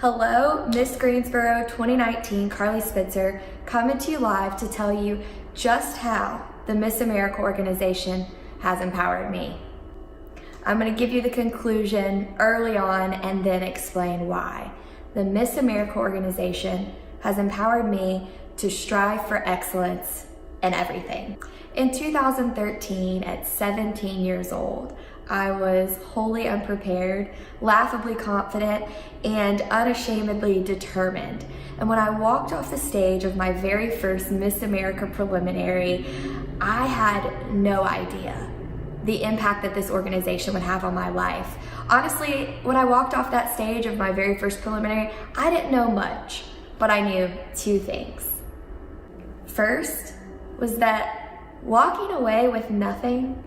Hello, Miss Greensboro 2019, Carlie Spitzer, coming to you live to tell you just how the Miss America organization has empowered me. I'm going to give you the conclusion early on and then explain why. The Miss America organization has empowered me to strive for excellence in everything. In 2013, at 17 years old, I was wholly unprepared, laughably confident, and unashamedly determined. And when I walked off the stage of my very first Miss America preliminary, I had no idea the impact that this organization would have on my life. Honestly, when I walked off that stage of my very first preliminary, I didn't know much, but I knew two things. First was that walking away with nothing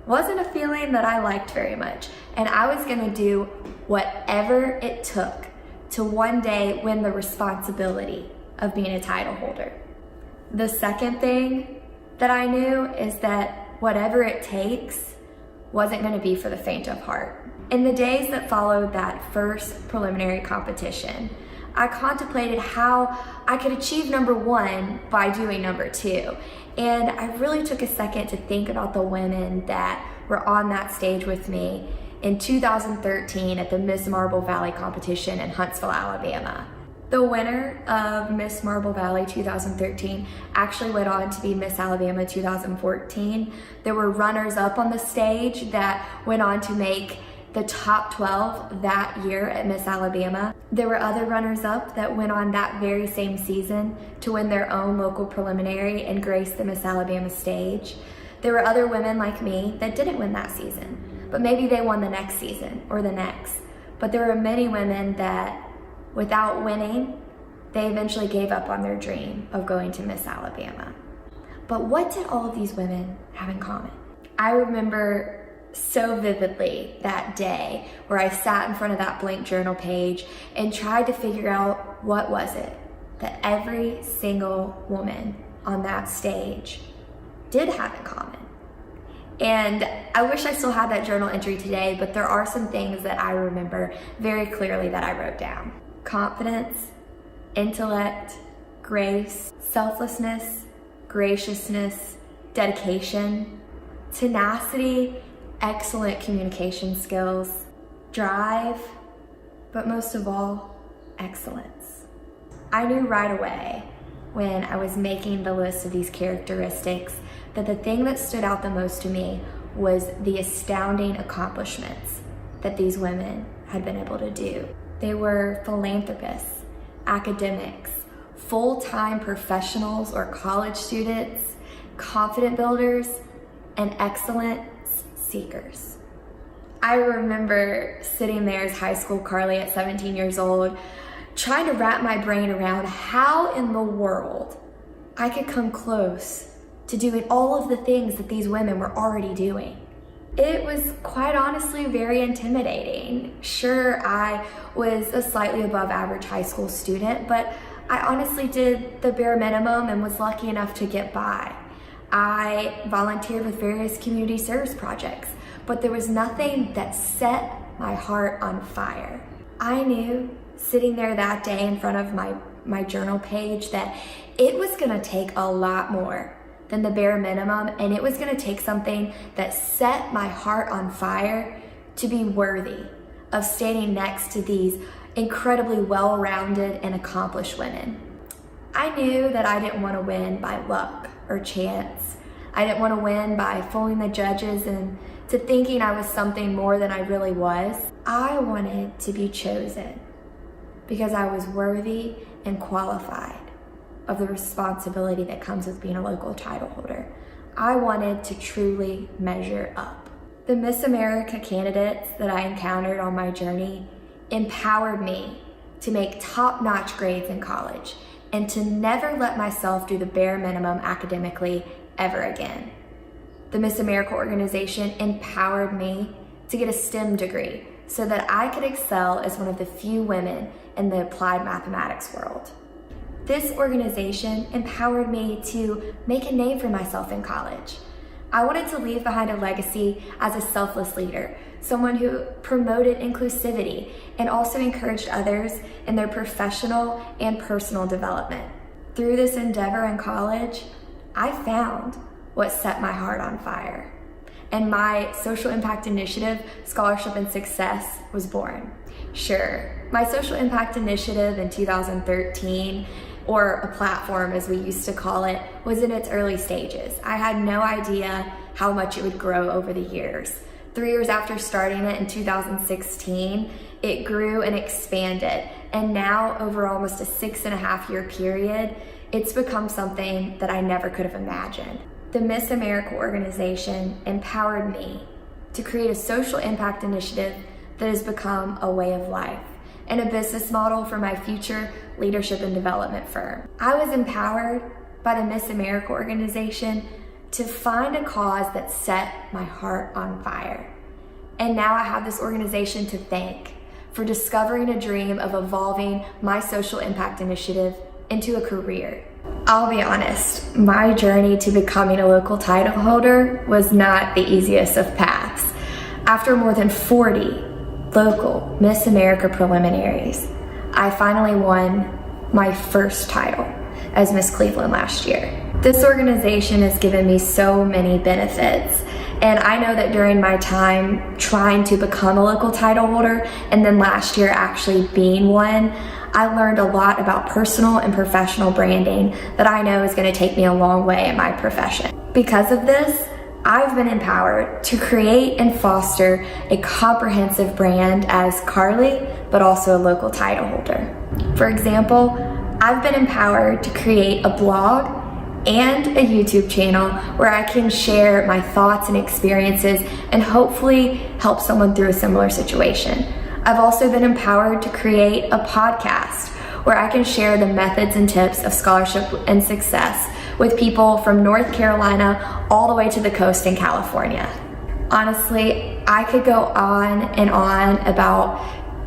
wasn't a feeling that I liked very much, and I was gonna do whatever it took to one day win the responsibility of being a title holder. The second thing that I knew is that whatever it takes wasn't gonna be for the faint of heart. In the days that followed that first preliminary competition, I contemplated how I could achieve number one by doing number two. And I really took a second to think about the women that were on that stage with me in 2013 at the Miss Marble Valley competition in Huntsville, Alabama. The winner of Miss Marble Valley 2013 actually went on to be Miss Alabama 2014. There were runners up on the stage that went on to make the top 12 that year at Miss Alabama. There were other runners-up that went on that very same season to win their own local preliminary and grace the Miss Alabama stage. There were other women like me that didn't win that season, but maybe they won the next season or the next. But there were many women that, without winning, they eventually gave up on their dream of going to Miss Alabama. But what did all of these women have in common? I remember so vividly that day where I sat in front of that blank journal page and tried to figure out what was it that every single woman on that stage did have in common. And I wish I still had that journal entry today, but there are some things that I remember very clearly that I wrote down. Confidence, intellect, grace, selflessness, graciousness, dedication, tenacity, excellent communication skills, drive, but most of all, excellence. I knew right away when I was making the list of these characteristics that the thing that stood out the most to me was the astounding accomplishments that these women had been able to do. They were philanthropists, academics, full-time professionals or college students, confident builders, and excellent seekers. I remember sitting there as high school Carlie at 17 years old, trying to wrap my brain around how in the world I could come close to doing all of the things that these women were already doing. It was quite honestly very intimidating. Sure, I was a slightly above average high school student, but I honestly did the bare minimum and was lucky enough to get by. I volunteered with various community service projects, but there was nothing that set my heart on fire. I knew sitting there that day in front of my journal page that it was gonna take a lot more than the bare minimum, and it was gonna take something that set my heart on fire to be worthy of standing next to these incredibly well-rounded and accomplished women. I knew that I didn't want to win by luck or chance. I didn't want to win by fooling the judges and to thinking I was something more than I really was. I wanted to be chosen because I was worthy and qualified of the responsibility that comes with being a local title holder. I wanted to truly measure up. The Miss America candidates that I encountered on my journey empowered me to make top-notch grades in college and to never let myself do the bare minimum academically ever again. The Miss America organization empowered me to get a STEM degree so that I could excel as one of the few women in the applied mathematics world. This organization empowered me to make a name for myself in college. I wanted to leave behind a legacy as a selfless leader, someone who promoted inclusivity and also encouraged others in their professional and personal development. Through this endeavor in college, I found what set my heart on fire. And my social impact initiative, Scholarship and Success, was born. Sure, my social impact initiative in 2013, or a platform as we used to call it, was in its early stages. I had no idea how much it would grow over the years. 3 years after starting it in 2016, it grew and expanded. And now, over almost a 6.5-year period, it's become something that I never could have imagined. The Miss America organization empowered me to create a social impact initiative that has become a way of life and a business model for my future leadership and development firm. I was empowered by the Miss America organization to find a cause that set my heart on fire. And now I have this organization to thank for discovering a dream of evolving my social impact initiative into a career. I'll be honest, my journey to becoming a local title holder was not the easiest of paths. After more than 40 local Miss America preliminaries, I finally won my first title as Miss Cleveland last year. This organization has given me so many benefits, and I know that during my time trying to become a local title holder and then last year actually being one, I learned a lot about personal and professional branding that I know is going to take me a long way in my profession. Because of this, I've been empowered to create and foster a comprehensive brand as Carlie, but also a local title holder. For example, I've been empowered to create a blog and a YouTube channel where I can share my thoughts and experiences and hopefully help someone through a similar situation. I've also been empowered to create a podcast where I can share the methods and tips of scholarship and success with people from North Carolina all the way to the coast in California. Honestly, I could go on and on about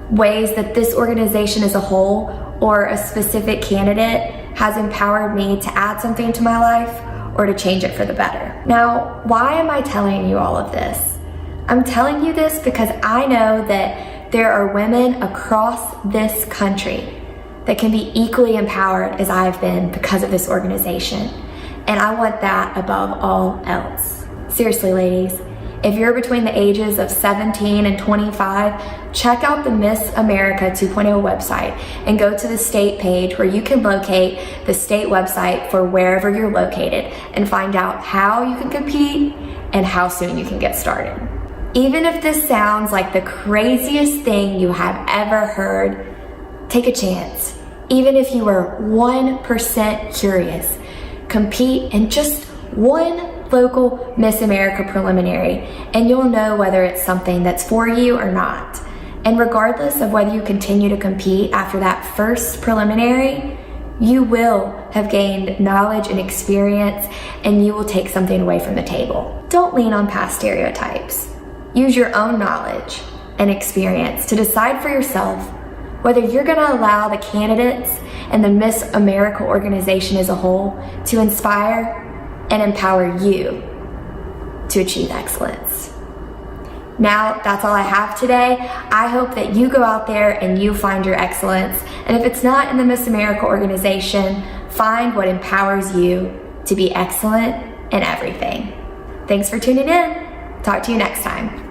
ways that this organization as a whole or a specific candidate has empowered me to add something to my life or to change it for the better. Now, why am I telling you all of this? I'm telling you this because I know that there are women across this country that can be equally empowered as I've been because of this organization. And I want that above all else. Seriously, ladies, if you're between the ages of 17 and 25, check out the Miss America 2.0 website and go to the state page where you can locate the state website for wherever you're located and find out how you can compete and how soon you can get started. Even if this sounds like the craziest thing you have ever heard, take a chance. Even if you are 1% curious, compete in just one local Miss America preliminary and you'll know whether it's something that's for you or not. And regardless of whether you continue to compete after that first preliminary, you will have gained knowledge and experience and you will take something away from the table. Don't lean on past stereotypes. Use your own knowledge and experience to decide for yourself whether you're going to allow the candidates and the Miss America organization as a whole to inspire and empower you to achieve excellence. Now, that's all I have today. I hope that you go out there and you find your excellence. And if it's not in the Miss America organization, find what empowers you to be excellent in everything. Thanks for tuning in. Talk to you next time.